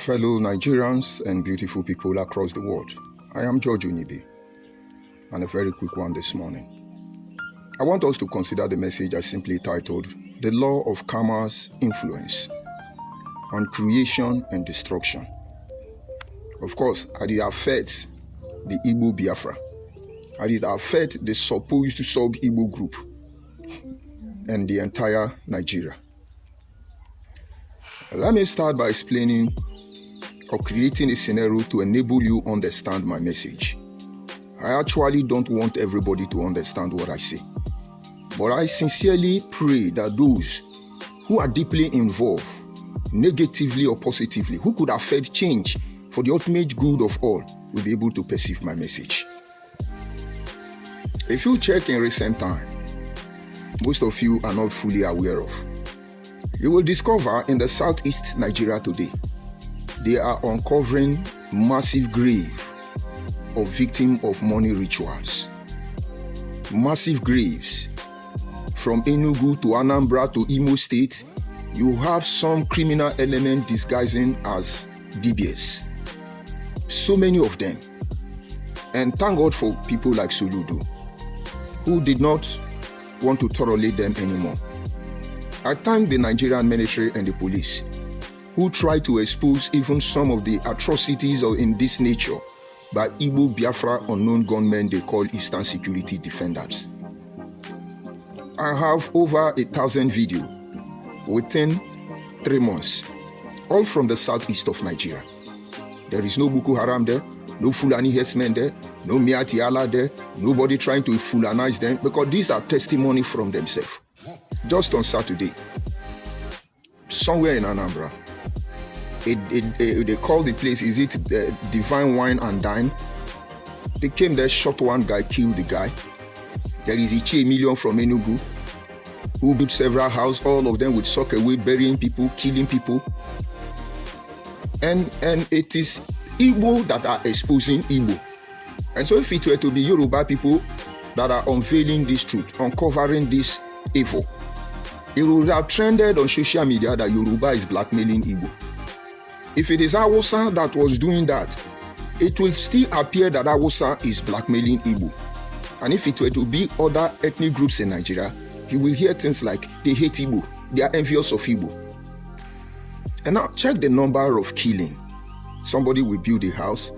fellow Nigerians and beautiful people across the world. I am George Onibi, and a very quick one this morning. I want us to consider the message I simply titled, The Law of Karma's Influence on Creation and Destruction. Of course, as it affects the Igbo Biafra, as it affects the supposed sub-Igbo group and the entire Nigeria. Let me start by explaining or creating a scenario to enable you understand my message. I actually don't want everybody to understand what I say, but I sincerely pray that those who are deeply involved, negatively or positively, who could affect change for the ultimate good of all, will be able to perceive my message. If you check in recent time, most of you are not fully aware of, you will discover in the southeast Nigeria today, they are uncovering massive grave of victims of money rituals. Massive graves. From Enugu to Anambra to Imo State, you have some criminal element disguising as DBS. So many of them. And thank God for people like Soludo, who did not want to tolerate them anymore. I thank the Nigerian military and the police, who try to expose even some of the atrocities in this nature by Igbo Biafra unknown gunmen they call Eastern Security Defenders. I have over 1,000 videos within 3 months, all from the southeast of Nigeria. There is no Boko Haram there, no Fulani herdsmen there, no Miati Allah there, nobody trying to Fulanize them, because these are testimony from themselves. Just on Saturday, somewhere in Anambra, they call the place, is it Divine Wine and Dine? They came there, shot one guy, killed the guy. There is Ichi Emilion from Enugu, who built several houses, all of them with sock away, burying people, killing people. And it is Igbo that are exposing Igbo. And so if it were to be Yoruba people that are unveiling this truth, uncovering this evil, it would have trended on social media that Yoruba is blackmailing Igbo. If it is Hausa that was doing that, it will still appear that Hausa is blackmailing Igbo. And if it were to be other ethnic groups in Nigeria, you will hear things like, they hate Igbo, they are envious of Igbo. And now check the number of killing. Somebody will build a house,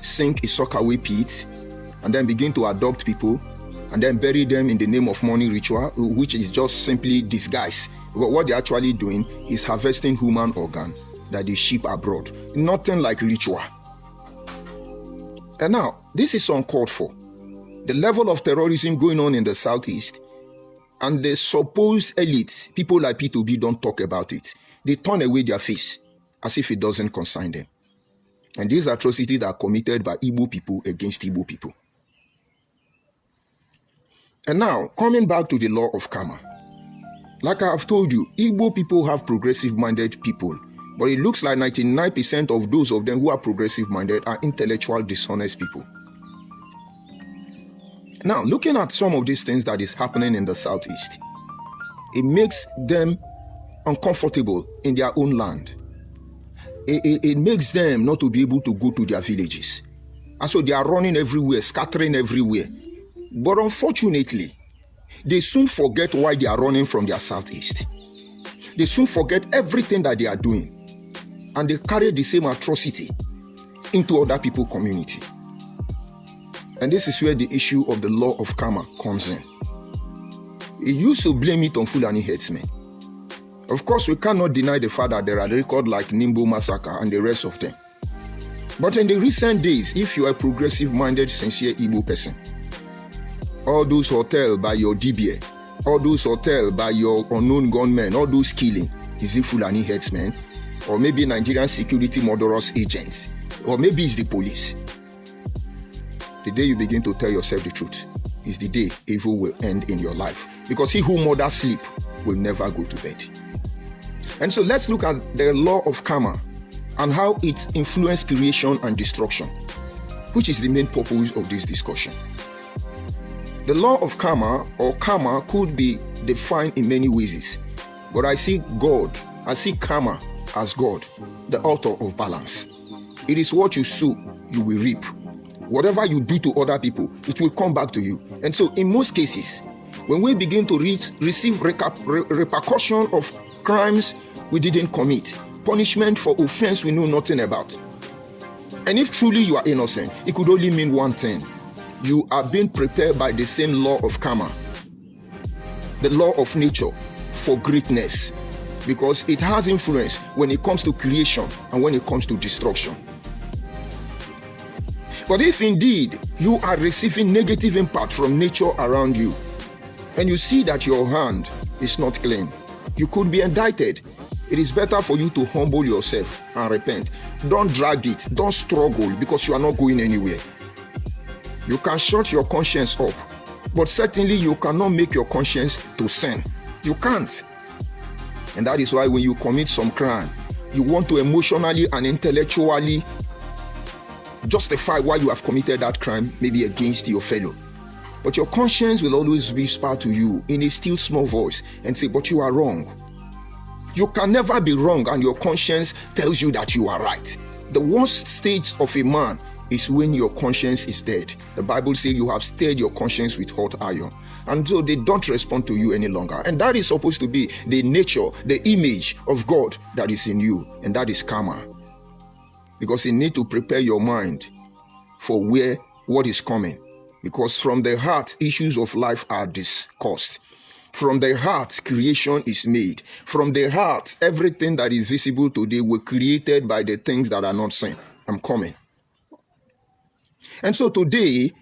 sink a sockaway pit, and then begin to adopt people, and then bury them in the name of money ritual, which is just simply disguise. What they're actually doing is harvesting human organ that they ship abroad. Nothing like ritual. And now, this is uncalled for. The level of terrorism going on in the southeast, and the supposed elite, people like P2B, don't talk about it. They turn away their face as if it doesn't concern them. And these atrocities are committed by Igbo people against Igbo people. And now, coming back to the law of karma. Like I have told you, Igbo people have progressive-minded people, but it looks like 99% of those of them who are progressive-minded are intellectual, dishonest people. Now, looking at some of these things that is happening in the southeast, it makes them uncomfortable in their own land. It makes them not to be able to go to their villages. And so they are running everywhere, scattering everywhere. But unfortunately, they soon forget why they are running from their southeast. They soon forget everything that they are doing. And they carry the same atrocity into other people's community. And this is where the issue of the law of karma comes in. It used to blame it on Fulani herdsmen. Of course, we cannot deny the fact that there are records like Nimbo Massacre and the rest of them. But in the recent days, if you are a progressive-minded, sincere Igbo person, all those hotels by your DBA, all those hotels by your unknown gunmen, all those killing, is it Fulani herdsmen? Or maybe Nigerian security murderous agents? Or maybe it's the police? The day you begin to tell yourself the truth is the day evil will end in your life. Because he who murders sleep will never go to bed. And so let's look at the law of karma and how it influences creation and destruction, which is the main purpose of this discussion. The law of karma or karma could be defined in many ways, but I see God, I see karma as God, the author of balance. It is what you sow, you will reap. Whatever you do to other people, it will come back to you. And so in most cases, when we begin to receive repercussion of crimes we didn't commit, punishment for offense we know nothing about, and if truly you are innocent, it could only mean one thing: you are being prepared by the same law of karma, the law of nature, for greatness, because it has influence when it comes to creation and when it comes to destruction. But if indeed you are receiving negative impact from nature around you, and you see that your hand is not clean, you could be indicted. It is better for you to humble yourself and repent. Don't drag it, don't struggle, because you are not going anywhere. You can shut your conscience up, but certainly you cannot make your conscience to sin. You can't. And that is why when you commit some crime, you want to emotionally and intellectually justify why you have committed that crime, maybe against your fellow. But your conscience will always whisper to you in a still small voice and say, but you are wrong. You can never be wrong, and your conscience tells you that you are right. The worst state of a man is when your conscience is dead. The Bible says you have stirred your conscience with hot iron. And so they don't respond to you any longer. And that is supposed to be the nature, the image of God that is in you. And that is karma. Because you need to prepare your mind for what is coming. Because from the heart, issues of life are discussed. From the heart, creation is made. From the heart, everything that is visible today were created by the things that are not seen. I'm coming. And so today,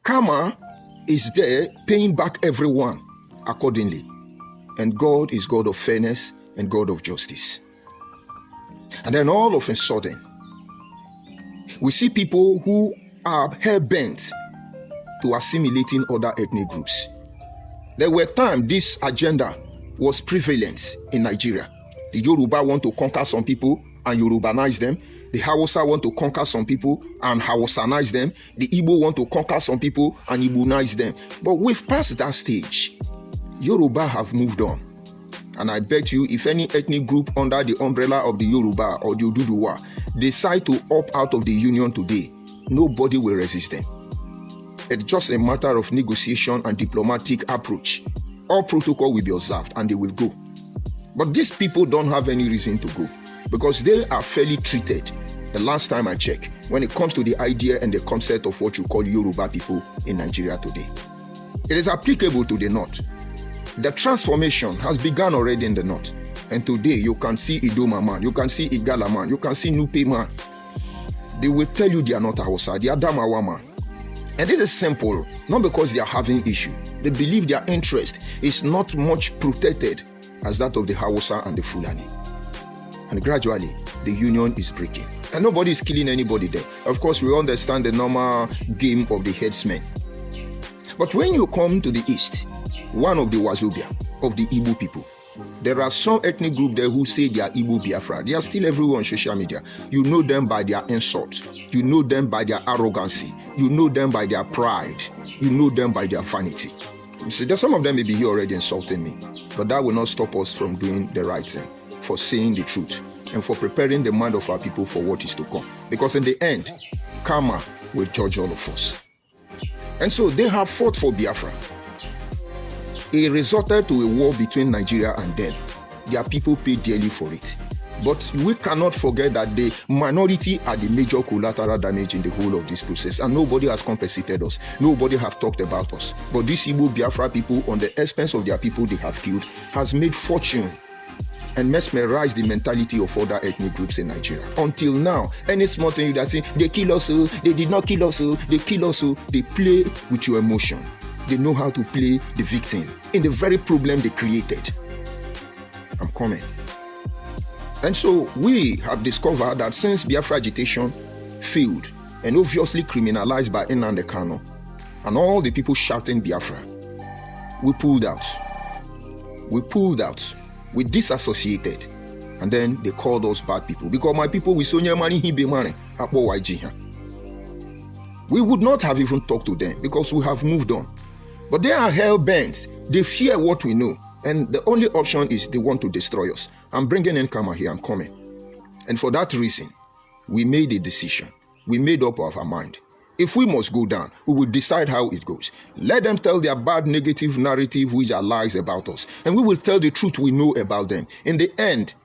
karma is there, paying back everyone accordingly. And God is God of fairness and God of justice. And then all of a sudden, we see people who are hell-bent to assimilating other ethnic groups. There were times this agenda was prevalent in Nigeria. The Yoruba want to conquer some people and Yorubanize them. The Hausa want to conquer some people and Hausanize them. The Igbo want to conquer some people and Igbonize them. But we've passed that stage. Yoruba have moved on. And I bet you, if any ethnic group under the umbrella of the Yoruba or the Oduduwa decide to opt out of the union today, nobody will resist them. It's just a matter of negotiation and diplomatic approach. All protocol will be observed and they will go. But these people don't have any reason to go because they are fairly treated. The last time I checked, when it comes to the idea and the concept of what you call Yoruba people in Nigeria today, it is applicable to the North. The transformation has begun already in the North. And today you can see Idoma man, you can see Igala man, you can see Nupe man. They will tell you they are not Hausa, they are Damawa man. And this is simple, not because they are having issue. They believe their interest is not much protected as that of the Hausa and the Fulani. And gradually, the union is breaking. And nobody is killing anybody there. Of course, we understand the normal game of the headsmen. But when you come to the east, one of the Wazobia, of the Igbo people, there are some ethnic group there who say they are Igbo Biafra. They are still everywhere on social media. You know them by their insults. You know them by their arrogancy. You know them by their pride. You know them by their vanity. So there's some of them may be here already insulting me. But that will not stop us from doing the right thing, for saying the truth, and for preparing the mind of our people for what is to come. Because in the end, karma will judge all of us. And so they have fought for Biafra. It resulted to a war between Nigeria and them. Their people paid dearly for it. But we cannot forget that the minority are the major collateral damage in the whole of this process. And nobody has compensated us. Nobody has talked about us. But these Igbo Biafra people, on the expense of their people they have killed, has made fortune and mesmerized the mentality of other ethnic groups in Nigeria. Until now, any small thing you say, they kill us, they did not kill us, they kill us, they play with your emotion. They know how to play the victim in the very problem they created. I'm coming. And so we have discovered that since Biafra agitation failed and obviously criminalized by Nnamdi Kanu and all the people shouting Biafra, we pulled out. We disassociated. And then they called us bad people. Because my people, we sonya money, he be money. We would not have even talked to them because we have moved on. But they are hell-bent. They fear what we know. And the only option is they want to destroy us. I'm bringing in karma here. I'm coming. And for that reason, we made a decision. We made up our mind. If we must go down, we will decide how it goes. Let them tell their bad negative narrative, which are lies about us, and we will tell the truth we know about them. In the end,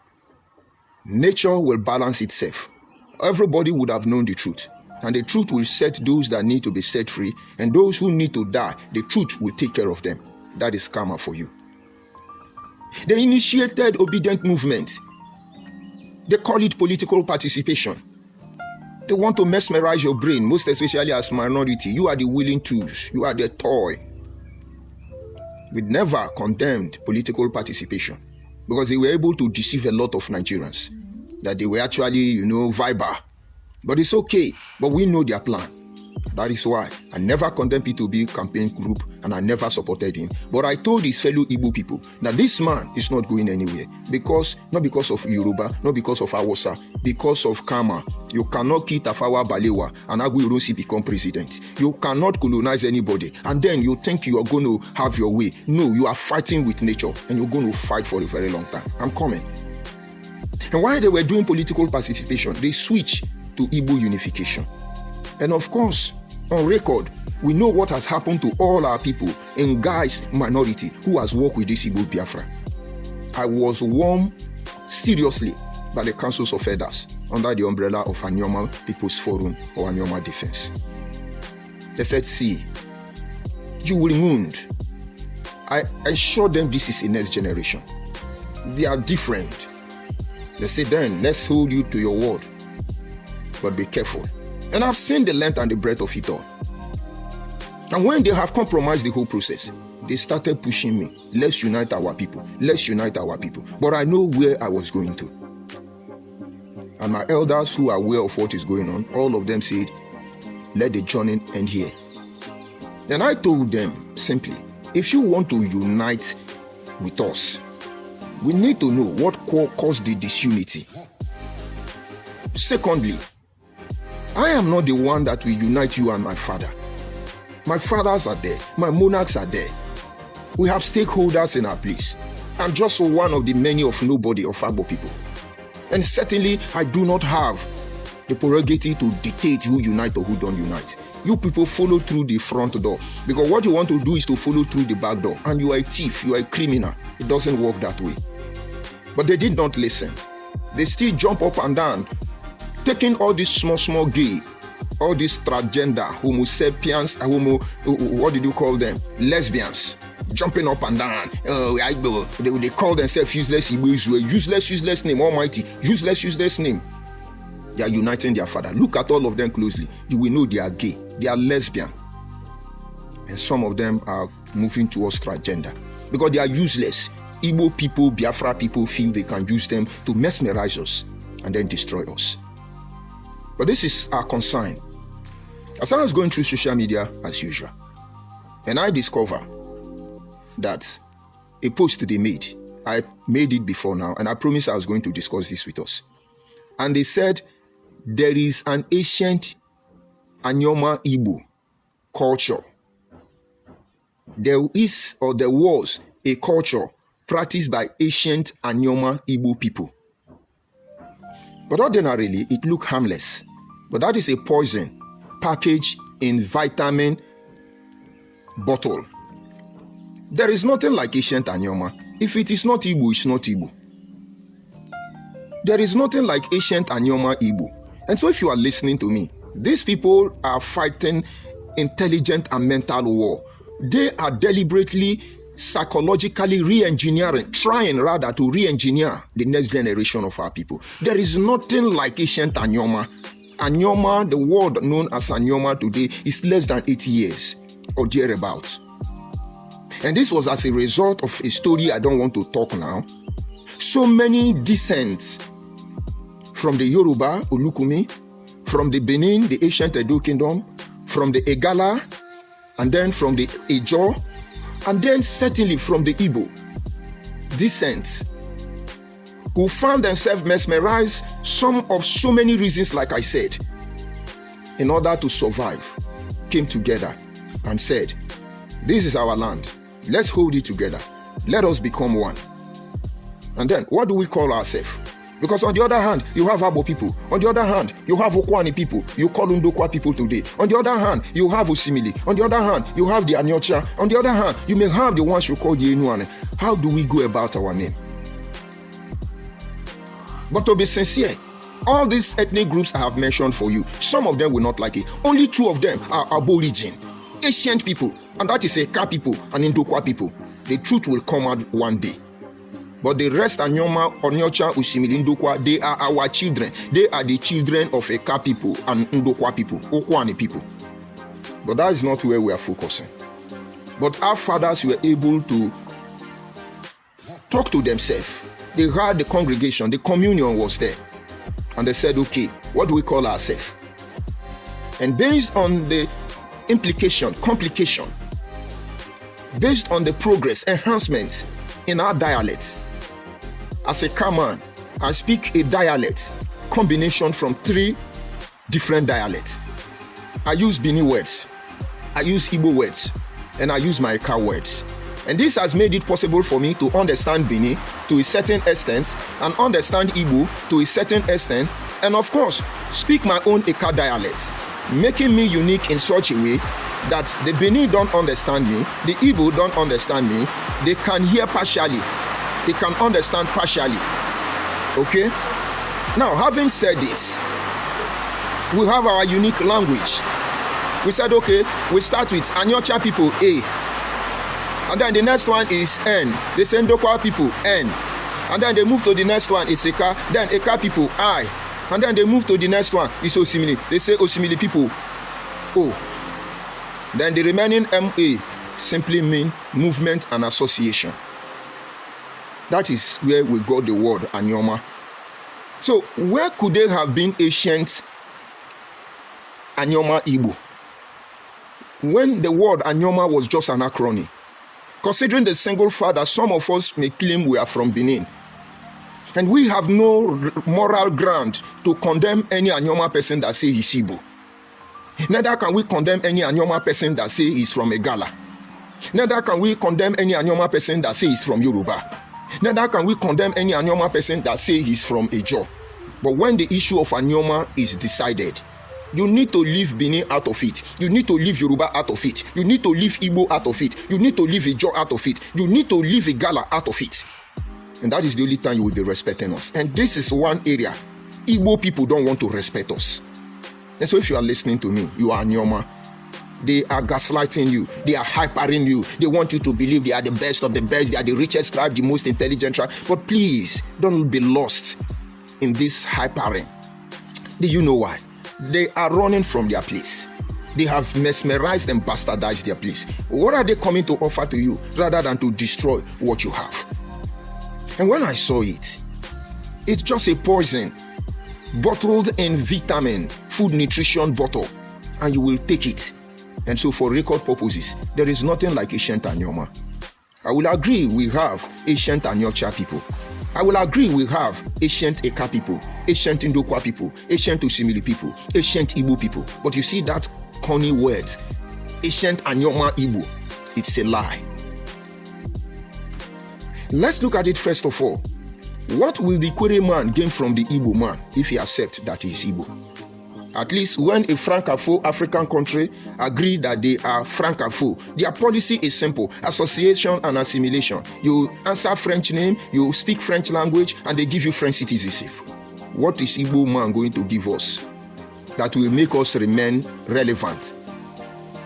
nature will balance itself. Everybody would have known the truth, and the truth will set those that need to be set free, and those who need to die, the truth will take care of them. That is karma for you. They initiated obedient movement. They call it political participation. They want to mesmerize your brain, most especially as minority. You are the willing tools. You are the toy. We never condemned political participation because they were able to deceive a lot of Nigerians that they were actually, Viber. But it's okay. But we know their plan. That is why I never condemned P2B campaign group and I never supported him. But I told his fellow Igbo people that this man is not going anywhere. Not because of Yoruba, not because of Hausa, because of karma. You cannot kill Tafawa Balewa and Agui Ironsi become president. You cannot colonize anybody. And then you think you are going to have your way. No, you are fighting with nature and you're going to fight for a very long time. I'm coming. And while they were doing political participation, they switched to Igbo unification. And of course, on record, we know what has happened to all our people in Guy's minority who has worked with this Igbo Biafra. I was warned seriously by the councils of elders under the umbrella of Anyoma People's Forum or Anyoma Defense. They said, see, you will wound. I assured them this is a next generation. They are different. They said, then let's hold you to your word. But be careful. And I've seen the length and the breadth of it all. And when they have compromised the whole process, they started pushing me. Let's unite our people. Let's unite our people. But I know where I was going to. And my elders who are aware of what is going on, all of them said, let the journey end here. And I told them simply, if you want to unite with us, we need to know what caused the disunity. Secondly, I am not the one that will unite you and my father. My fathers are there. My monarchs are there. We have stakeholders in our place. I'm just one of the many of nobody of Agbo people. And certainly, I do not have the prerogative to dictate who unite or who don't unite. You people follow through the front door. Because what you want to do is to follow through the back door. And you are a thief. You are a criminal. It doesn't work that way. But they did not listen. They still jump up and down, taking all these small gay, all these transgender, homo sapiens, what did you call them? Lesbians, jumping up and down. They call themselves useless Igbo, useless name, almighty, useless name. They are uniting their father. Look at all of them closely. You will know they are gay, they are lesbian. And some of them are moving towards transgender because they are useless. Igbo people, Biafra people feel they can use them to mesmerize us and then destroy us. But this is our concern. As I was going through social media as usual, and I discovered that a post they made, I made it before now, and I promised I was going to discuss this with us. And they said there is an ancient Anyoma Igbo culture. There was a culture practiced by ancient Anyoma Igbo people. But ordinarily, it looks harmless. But that is a poison packaged in vitamin bottle. There is nothing like ancient Anyoma. If it is not Igbo, it's not Igbo. There is nothing like ancient Anyoma Igbo. And so if you are listening to me, these people are fighting intelligent and mental war. They are deliberately psychologically trying to re-engineer the next generation of our people. There is nothing like ancient Anyoma. Anyoma, the word known as Anyoma today, is less than 80 years or thereabouts. And this was as a result of a story I don't want to talk now. So many descents from the Yoruba, Olukumi, from the Benin, the ancient Edo kingdom, from the Egala, and then from the Ejo, and then certainly from the Igbo descent, who found themselves mesmerized, some of so many reasons, like I said, in order to survive, came together and said, this is our land, let's hold it together, let us become one. And then, what do we call ourselves? Because on the other hand, you have Abo people. On the other hand, you have Okwani people. You call Ndokwa people today. On the other hand, you have Osimili. On the other hand, you have the Anyocha. On the other hand, you may have the ones you call the Enuane. How do we go about our name? But to be sincere, all these ethnic groups I have mentioned for you, some of them will not like it. Only 2 of them are Aborigine, ancient people, and that is Eka people and Ndokwa people. The truth will come out one day. But the rest, Anyoma, Onyocha, Osimili, Ndokwa, they are our children. They are the children of Eka people and Ndokwa people, Okwani people. But that is not where we are focusing. But our fathers were able to talk to themselves. They heard the congregation, the communion was there. And they said, okay, what do we call ourselves? And based on the complication, based on the progress, enhancements in our dialects, as a Kaman, I speak a dialect combination from 3 different dialects. I use Bini words, I use Igbo words, and I use my Eka words. And this has made it possible for me to understand Bini to a certain extent and understand Igbo to a certain extent, and of course, speak my own Eka dialect, making me unique in such a way that the Bini don't understand me, the Igbo don't understand me, they can hear partially, they can understand partially. Okay? Now, having said this, we have our unique language. We said, okay, we start with Anyocha people, A. And then the next one is N. They say Ndokwa people, N. And then they move to the next one, is Eka. Then Eka people, I. And then they move to the next one, is Osimili. They say Osimili people, O. Then the remaining MA simply mean movement and association. That is where we got the word Anyoma. So where could they have been ancient Anyoma Igbo? When the word Anyoma was just an acronym. Considering the single fact that some of us may claim we are from Benin. And we have no moral ground to condemn any Anyoma person that say he's Igbo. Neither can we condemn any Anyoma person that say he's from Egala. Neither can we condemn any Anyoma person that say he's from Yoruba. Neither can we condemn any Anyoma person that say he's from Ejo. But when the issue of Anyoma is decided, you need to leave Benin out of it. You need to leave Yoruba out of it. You need to leave Igbo out of it. You need to leave Ejo out of it. You need to leave Igala out of it. And that is the only time you will be respecting us. And this is one area Igbo people don't want to respect us. And so if you are listening to me, you are Anyoma. They are gaslighting you. They are hypering you. They want you to believe they are the best of the best. They are the richest tribe, the most intelligent tribe. But please, don't be lost in this hypering. Do you know why? They are running from their place. They have mesmerized and bastardized their place. What are they coming to offer to you rather than to destroy what you have? And when I saw it, it's just a poison bottled in vitamin, food nutrition bottle, and you will take it. And so for record purposes, there is nothing like ancient Anyoma. I will agree we have ancient Anyocha people. I will agree we have ancient Eka people, ancient Ndokwa people, ancient Osimili people, ancient Igbo people. But you see that corny word, ancient Anyoma Igbo, it's a lie. Let's look at it first of all. What will the Kwere man gain from the Igbo man if he accepts that he is Igbo? At least when a Francophone African country agree that they are Francophone, their policy is simple: association and assimilation. You answer French name, you speak French language, and they give you French citizenship. What is Igbo man going to give us that will make us remain relevant?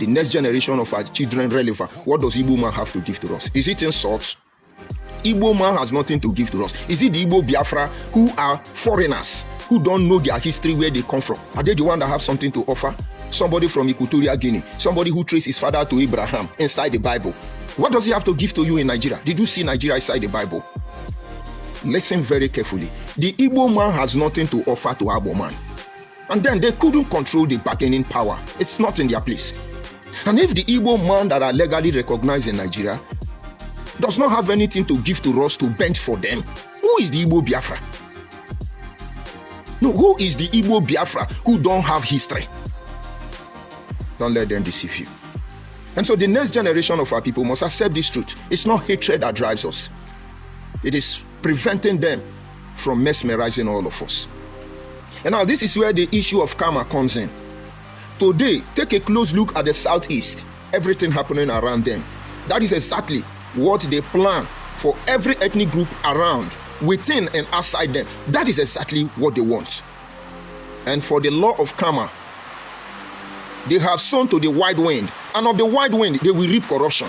The next generation of our children relevant. What does Igbo man have to give to us? Is it insults? Igbo man has nothing to give to us. Is it the Igbo Biafra who are foreigners, who don't know their history, where they come from? Are they the one that have something to offer? Somebody from Equatorial Guinea, somebody who traced his father to Abraham inside the Bible. What does he have to give to you in Nigeria? Did you see Nigeria inside the Bible? Listen very carefully. The Igbo man has nothing to offer to Igbo man. And then they couldn't control the bargaining power. It's not in their place. And if the Igbo man that are legally recognized in Nigeria does not have anything to give to us to bend for them, who is the Igbo Biafra? No, who is the Igbo Biafra who don't have history? Don't let them deceive you. And so the next generation of our people must accept this truth. It's not hatred that drives us. It is preventing them from mesmerizing all of us. And now this is where the issue of karma comes in. Today, take a close look at the Southeast, everything happening around them. That is exactly what they plan for every ethnic group around, within and outside them. That is exactly what they want. And for the law of karma, they have sown to the wide wind, and of the wide wind they will reap corruption.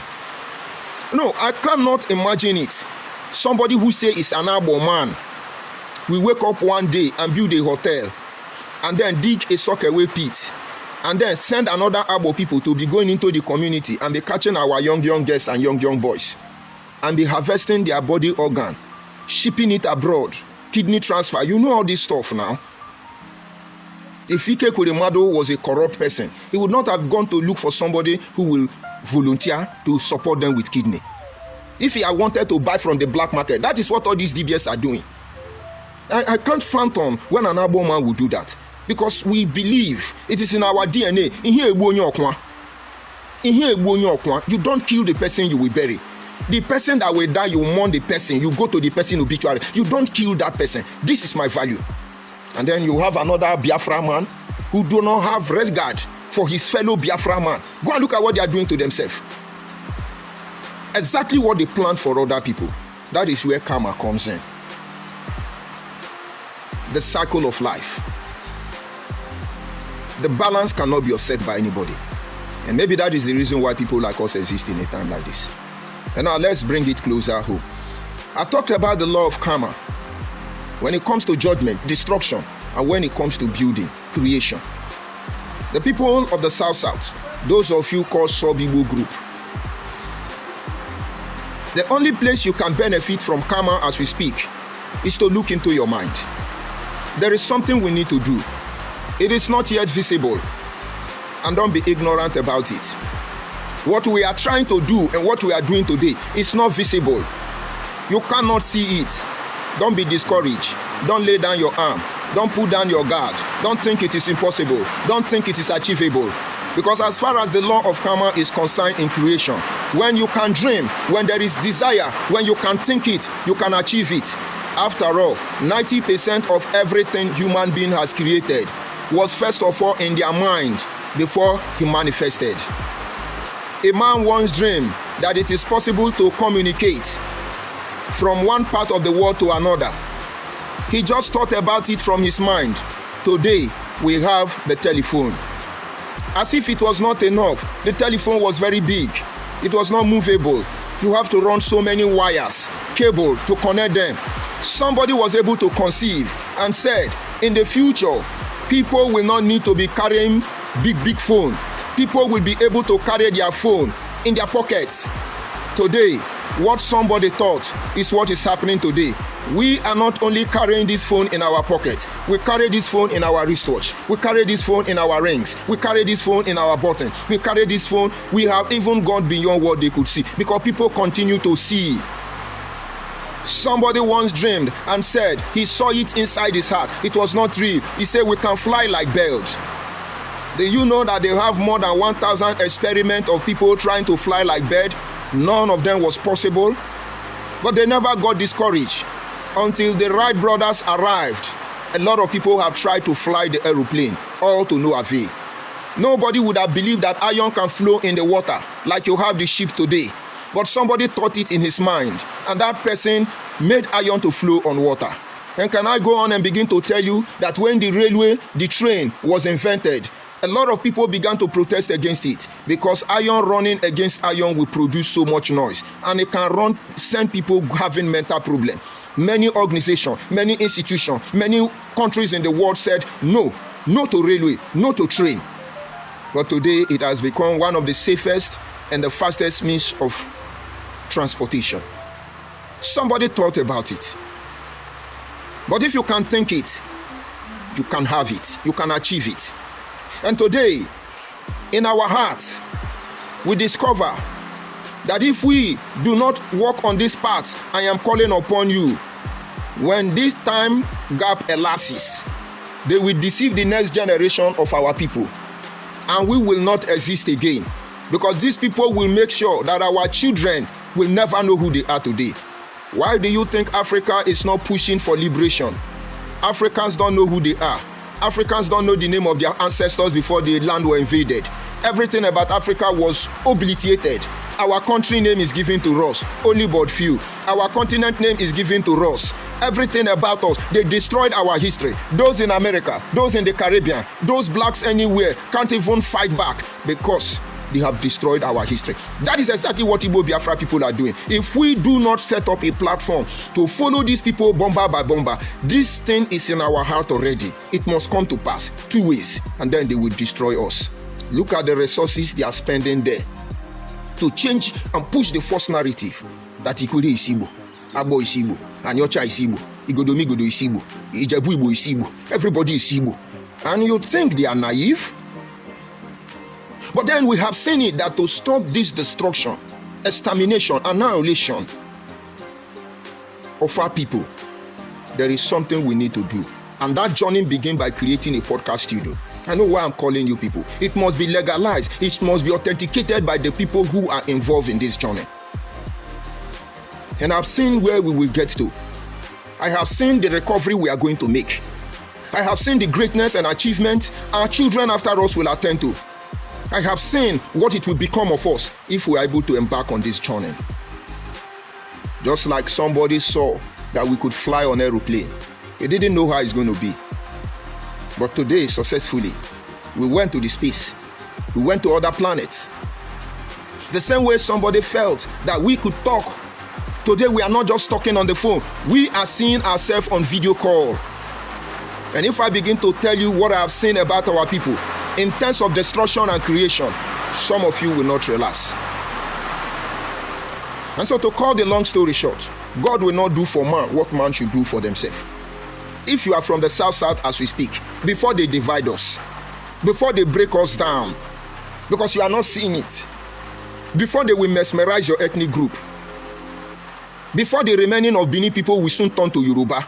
No, I cannot imagine it. Somebody who say is an Agbo man will wake up one day and build a hotel, and then dig a sockaway pit, and then send another Agbo people to be going into the community and be catching our young girls and young boys, and be harvesting their body organ, shipping it abroad, kidney transfer. You know all this stuff now. If Ike Kuremadu was a corrupt person, he would not have gone to look for somebody who will volunteer to support them with kidney. If he had wanted to buy from the black market, that is what all these DBS are doing. I can't fathom when an Agbo man would do that, because we believe it is in our DNA. You don't kill the person, you will bury. The person that will die, you mourn the person, you go to the person obituary. You don't kill that person. This is my value. And then you have another Biafra man who do not have regard for his fellow Biafra man. Go and look at what they are doing to themselves. Exactly what they plan for other people. That is where karma comes in. The cycle of life. The balance cannot be offset by anybody. And maybe that is the reason why people like us exist in a time like this. And now let's bring it closer home. I talked about the law of karma when it comes to judgment, destruction, and when it comes to building, creation. The people of the South, those of you called Sub-Igbo group, the only place you can benefit from karma as we speak is to look into your mind. There is something we need to do. It is not yet visible, and don't be ignorant about it. What we are trying to do and what we are doing today is not visible. You cannot see it. Don't be discouraged. Don't lay down your arm. Don't put down your guard. Don't think it is impossible. Don't think it is achievable. Because as far as the law of karma is concerned in creation, when you can dream, when there is desire, when you can think it, you can achieve it. After all, 90% of everything human being has created was first of all in their mind before he manifested. A man once dreamed that it is possible to communicate from one part of the world to another. He just thought about it from his mind. Today, we have the telephone. As if it was not enough, the telephone was very big. It was not movable. You have to run so many wires, cable to connect them. Somebody was able to conceive and said, in the future, people will not need to be carrying big phone. People will be able to carry their phone in their pockets. Today, what somebody thought is what is happening today. We are not only carrying this phone in our pocket, we carry this phone in our wristwatch, we carry this phone in our rings, we carry this phone in our button, we carry this phone. We have even gone beyond what they could see, because people continue to see. Somebody once dreamed and said he saw it inside his heart. It was not real. He said we can fly like birds. Do you know that they have more than 1,000 experiments of people trying to fly like birds? None of them was possible. But they never got discouraged until the Wright brothers arrived. A lot of people have tried to fly the aeroplane, all to no avail. Nobody would have believed that iron can flow in the water like you have the ship today. But somebody thought it in his mind, and that person made iron to flow on water. And can I go on and begin to tell you that when the railway, the train was invented, a lot of people began to protest against it, because iron running against iron will produce so much noise, and it can send people having mental problems. Many organizations, many institutions, many countries in the world said no to railway, no to train. But today it has become one of the safest and the fastest means of transportation. Somebody thought about it. But if you can think it, you can have it, you can achieve it. And today, in our hearts, we discover that if we do not walk on this path, I am calling upon you, when this time gap elapses, they will deceive the next generation of our people, and we will not exist again, because these people will make sure that our children will never know who they are today. Why do you think Africa is not pushing for liberation? Africans don't know who they are. Africans don't know the name of their ancestors before the land were invaded. Everything about Africa was obliterated. Our country name is given to us, only but few. Our continent name is given to us. Everything about us, they destroyed our history. Those in America, those in the Caribbean, those blacks anywhere can't even fight back because they have destroyed our history. That is exactly what Igbo Biafra people are doing. If we do not set up a platform to follow these people bomber by bomber, this thing is in our heart already. It must come to pass 2 ways, and then they will destroy us. Look at the resources they are spending there to change and push the false narrative that Ikure is Igbo, Abo is Igbo, Anyocha is Igbo, Igodomigodo is Igbo, Ijebu Igbo is Igbo, everybody is Igbo. And you think they are naive? But then we have seen it that to stop this destruction, extermination, annihilation of our people, there is something we need to do. And that journey begins by creating a podcast studio. I know why I'm calling you people. It must be legalized. It must be authenticated by the people who are involved in this journey. And I've seen where we will get to. I have seen the recovery we are going to make. I have seen the greatness and achievement our children after us will attend to. I have seen what it will become of us if we are able to embark on this journey. Just like somebody saw that we could fly on an aeroplane. They didn't know how it's going to be. But today, successfully, we went to the space. We went to other planets. The same way somebody felt that we could talk. Today, we are not just talking on the phone. We are seeing ourselves on video call. And if I begin to tell you what I have seen about our people, in terms of destruction and creation, some of you will not relax. And so to cut the long story short, God will not do for man what man should do for themselves. If you are from the south as we speak, before they divide us, before they break us down, because you are not seeing it, before they will mesmerize your ethnic group, before the remaining of Bini people will soon turn to Yoruba,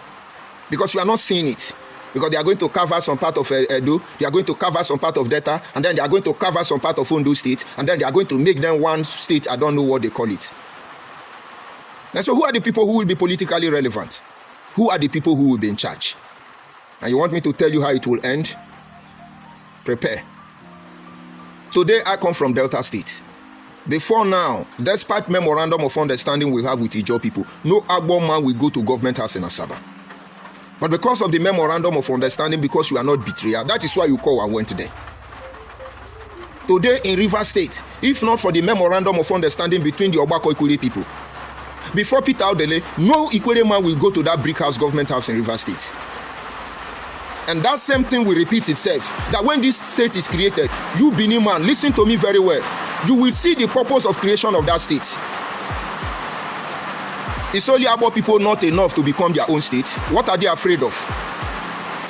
because you are not seeing it. Because they are going to cover some part of Edo, they are going to cover some part of Delta, and then they are going to cover some part of Ondo State, and then they are going to make them one state. I don't know what they call it. And so who are the people who will be politically relevant? Who are the people who will be in charge? And you want me to tell you how it will end? Prepare. Today I come from Delta State. Before now, despite memorandum of understanding we have with Ijaw people, no Agbo man will go to government house in Asaba. But because of the memorandum of understanding, because you are not betrayer, that is why you call and went there. Today in Rivers State, if not for the memorandum of understanding between the Ogbako Ikure people, before Peter Odele, no Ikure man will go to that brick house government house in Rivers State. And that same thing will repeat itself, that when this state is created, you Bini man, listen to me very well, you will see the purpose of creation of that state. It's only Igbo people not enough to become their own state. What are they afraid of?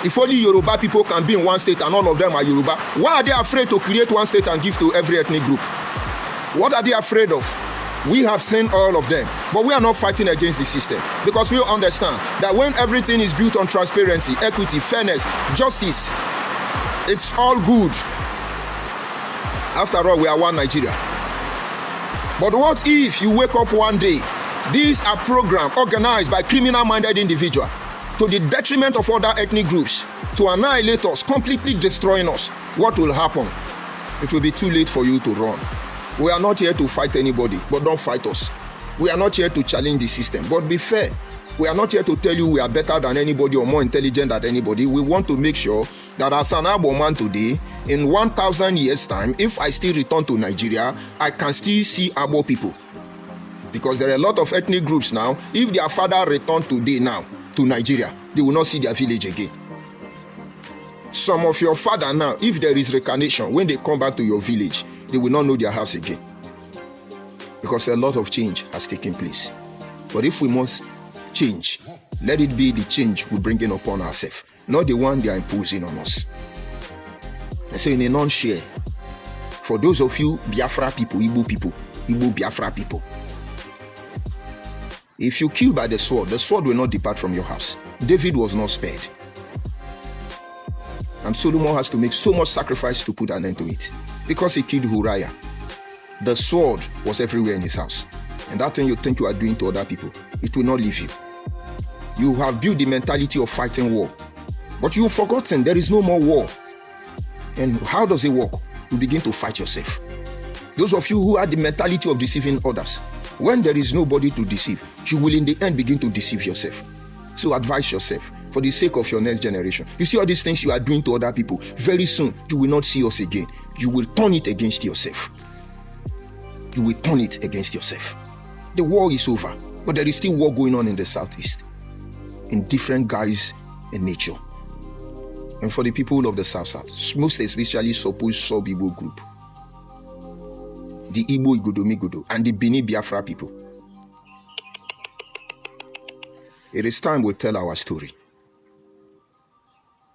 If only Yoruba people can be in one state and all of them are Yoruba, why are they afraid to create one state and give to every ethnic group? What are they afraid of? We have seen all of them, but we are not fighting against the system because we understand that when everything is built on transparency, equity, fairness, justice, it's all good. After all, we are one Nigeria. But what if you wake up one day, these are programs organized by criminal-minded individuals to the detriment of other ethnic groups, to annihilate us, completely destroying us? What will happen? It will be too late for you to run. We are not here to fight anybody, but don't fight us. We are not here to challenge the system, but be fair. We are not here to tell you we are better than anybody or more intelligent than anybody. We want to make sure that as an Igbo man today, in 1,000 years' time, if I still return to Nigeria, I can still see Igbo people. Because there are a lot of ethnic groups now, if their father returned today now to Nigeria, they will not see their village again. Some of your father now, if there is reincarnation, when they come back to your village, they will not know their house again. Because a lot of change has taken place. But if we must change, let it be the change we bring in upon ourselves, not the one they are imposing on us. And so in a non-share, for those of you Biafra people, Igbo Biafra people, if you kill by the sword will not depart from your house. David was not spared. And Solomon has to make so much sacrifice to put an end to it. Because he killed Uriah, the sword was everywhere in his house. And that thing you think you are doing to other people, it will not leave you. You have built the mentality of fighting war, but you've forgotten there is no more war. And how does it work? You begin to fight yourself. Those of you who had the mentality of deceiving others, when there is nobody to deceive, you will in the end begin to deceive yourself. So advise yourself for the sake of your next generation. You see all these things you are doing to other people, very soon you will not see us again. You will turn it against yourself. You will turn it against yourself. The war is over, but there is still war going on in the Southeast, in different guise and nature. And for the people of the South, most especially supposed sub-Igbo group, the Igbo Igodomigodo and the Bini Biafra people, it is time we tell our story.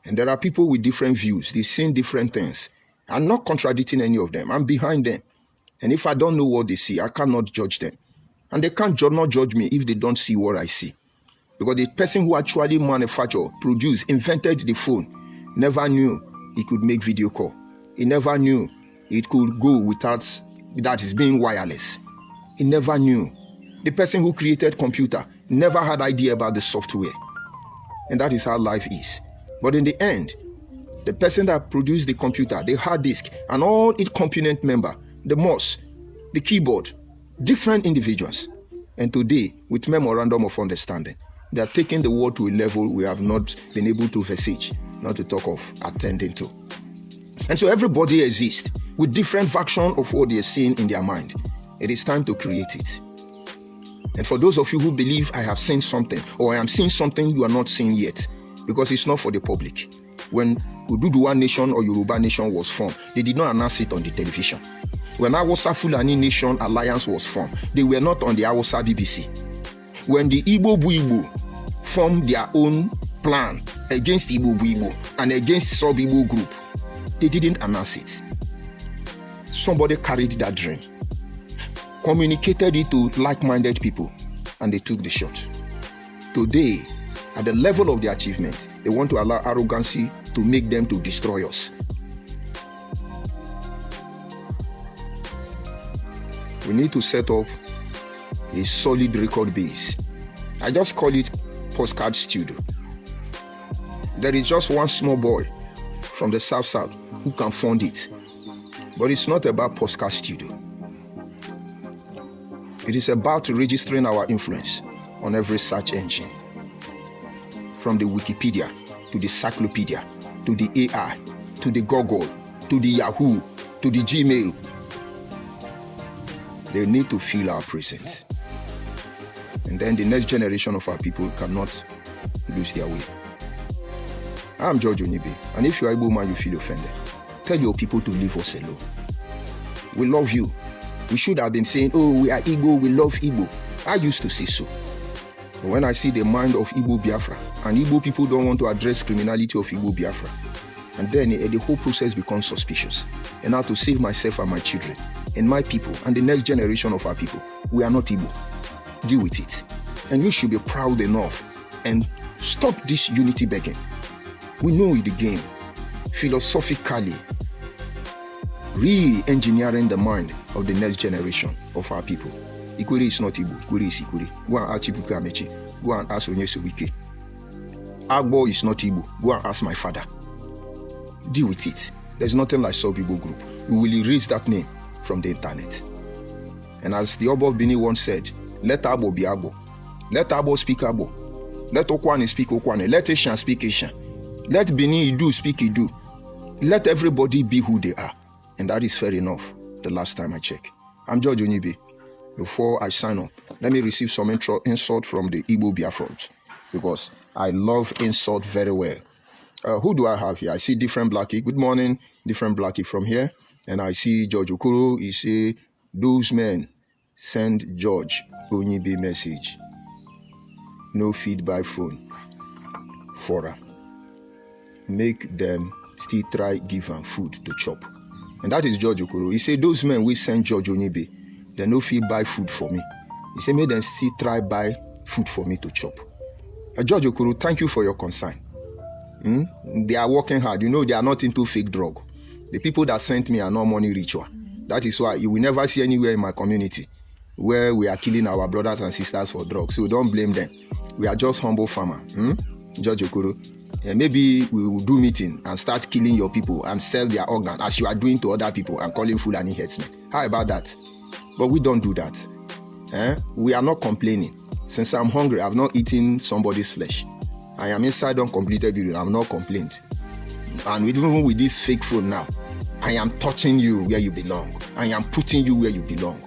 And there are people with different views. They say different things. I'm not contradicting any of them. I'm behind them. And if I don't know what they see, I cannot judge them. And they can't not judge me if they don't see what I see. Because the person who actually manufactured, produced, invented the phone never knew he could make video call. He never knew it could go without that is being wireless. He never knew. The person who created computer never had idea about the software. And that is how life is. But in the end, the person that produced the computer, the hard disk, and all its component member, the mouse, the keyboard, different individuals. And today, with memorandum of understanding, they are taking the world to a level we have not been able to visage, not to talk of attending to. And so everybody exists with different version of what they are seeing in their mind. It is time to create it. And for those of you who believe I have seen something, or I am seeing something you are not seeing yet, because it's not for the public. When Oduduwa Nation or Yoruba Nation was formed, they did not announce it on the television. When Hausa Fulani Nation Alliance was formed, they were not on the Hausa BBC. When the Igbo Buigbo formed their own plan against Igbo Buigbo and against Sub-Igbo group, they didn't announce it. Somebody carried that dream, communicated it to like-minded people, and they took the shot. Today, at the level of the achievement, they want to allow arrogancy to make them to destroy us. We need to set up a solid record base. I just call it Postcard Studio. There is just one small boy from the South who can fund it. But it's not about Postcard Studio. It is about registering our influence on every search engine. From the Wikipedia, to the Cyclopedia, to the AI, to the Google, to the Yahoo, to the Gmail. They need to feel our presence. And then the next generation of our people cannot lose their way. I'm George Onibe, and if you're Igbo man, you feel offended, tell your people to leave us alone. We love you. We should have been saying, oh, we are Igbo, we love Igbo. I used to say so. But when I see the mind of Igbo Biafra, and Igbo people don't want to address criminality of Igbo Biafra, and then the whole process becomes suspicious. And now to save myself and my children, and my people, and the next generation of our people, we are not Igbo. Deal with it. And you should be proud enough and stop this unity begging. We know the game. Philosophically, re-engineering the mind of the next generation of our people. Ikuri is not Igbo. Ikuri is Ikuri. Go and ask Chibuka Amechi. Go and ask Onyesu Wike. Agbo is not Igbo. Go and ask my father. Deal with it. There's nothing like Sub-Igbo group. We will erase that name from the internet. And as the Oba of Bini once said, let Agbo be Agbo. Let Agbo speak Agbo. Let Okwane speak Okwane. Let Asian speak Asian. Let Bini Idu speak Idu. Let everybody be who they are. And that is fair enough, the last time I checked. I'm George Onibe. Before I sign up, let me receive some insult from the Igbo Biafrans, because I love insult very well. Who do I have here? I see different Blackie. Good morning, different Blackie from here. And I see George Okoro. He say, those men send George Onibe message. No feed by phone. Fora. Make them still try give them food to chop. And that is George Okoro. He said, those men will send George Onibe, they no feel buy food for me. He said, make them still try buy food for me to chop. George Okoro, thank you for your concern. They are working hard. You know, they are not into fake drug. The people that sent me are not money ritual. That is why you will never see anywhere in my community where we are killing our brothers and sisters for drugs. So don't blame them. We are just humble farmer. George Okoro. Maybe we will do meeting and start killing your people and sell their organ as you are doing to other people and calling Fulani headsmen. How about that? But we don't do that. We are not complaining. Since I'm hungry, I've not eaten somebody's flesh. I am inside uncompleted building. I'm not complained. And even with this fake phone now, I am touching you where you belong. I am putting you where you belong.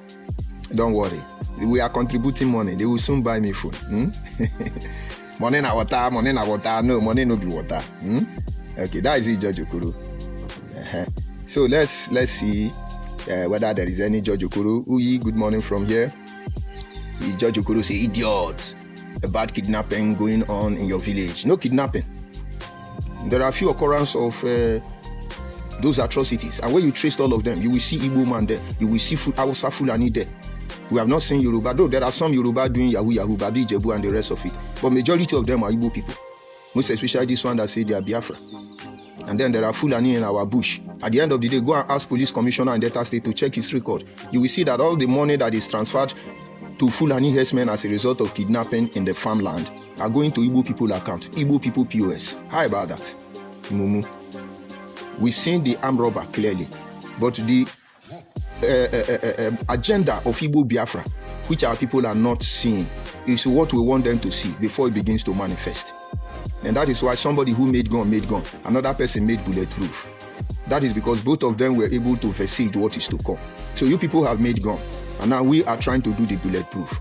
Don't worry. We are contributing money. They will soon buy me phone. Money na water, money na water. No, money no be water. Okay, that is it, George Okoro. So let's see whether there is any George Okoro. Uyi, good morning from here. George Okoro say, idiot. A bad kidnapping going on in your village. No kidnapping. There are a few occurrences of those atrocities. And when you trace all of them, you will see Igbo man there. You will see Hausa Fulani there. We have not seen Yoruba, though there are some Yoruba doing Yahoo, Babi, Jebu, and the rest of it. But majority of them are Igbo people. Most especially this one that say they are Biafra. And then there are Fulani in our bush. At the end of the day, go and ask police commissioner in Delta State to check his record. You will see that all the money that is transferred to Fulani herdsmen as a result of kidnapping in the farmland are going to Igbo people account, Igbo people POS. How about that? Mumu. We've seen the armed robber clearly, but the agenda of Igbo Biafra, which our people are not seeing, is what we want them to see before it begins to manifest. And that is why somebody who made gun, another person made bulletproof. That is because both of them were able to foresee what is to come. So you people have made gun, and now we are trying to do the bulletproof.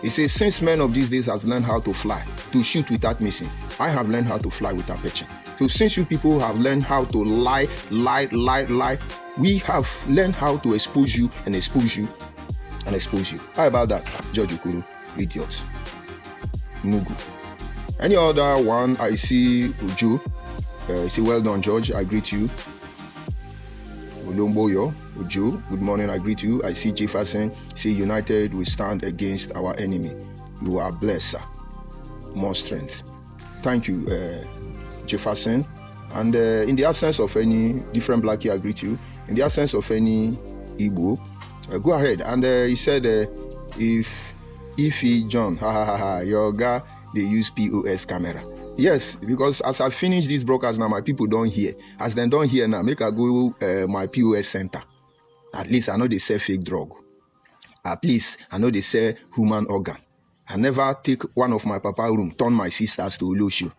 He says, since men of these days has learned how to fly, to shoot without missing, I have learned how to fly without pitching. So since you people have learned how to lie, we have learned how to expose you and expose you and expose you. How about that, George Okoro? Idiot. Mugu. Any other one? I see Uju. Say, well done, George. I greet you. Olomboyo, Uju. Good morning. I greet you. I see Jefferson. Say, united we stand against our enemy. You are blessed, sir. More strength. Thank you, Jefferson. And in the absence of any different black here, I greet you. In the absence of any Igbo, go ahead. And he said, if he John, your guy, they use POS camera. Yes, because as I finish this broadcast now, my people don't hear. As they don't hear now, make I go my POS center. At least I know they sell fake drug. At least I know they sell human organ. I never take one of my papa room, turn my sisters to Olosho.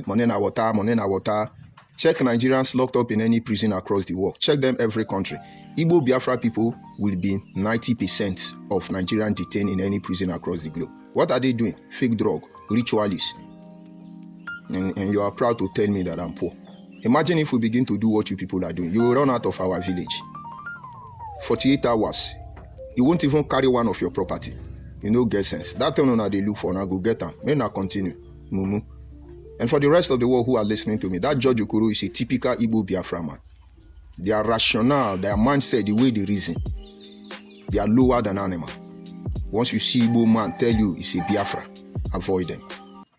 Money na water. Check Nigerians locked up in any prison across the world. Check them every country. Igbo Biafra people will be 90% of Nigerians detained in any prison across the globe. What are they doing? Fake drug, ritualists. And you are proud to tell me that I'm poor. Imagine if we begin to do what you people are doing. You will run out of our village. 48 hours. You won't even carry one of your property. You know, get sense. That thing on they look for, now go get them. May not continue. Mumu. And for the rest of the world who are listening to me, that George Okoro is a typical Igbo Biafra man. Their rationale, their mindset, the way they reason, they are lower than animal. Once you see Igbo man tell you it's a Biafra, avoid them.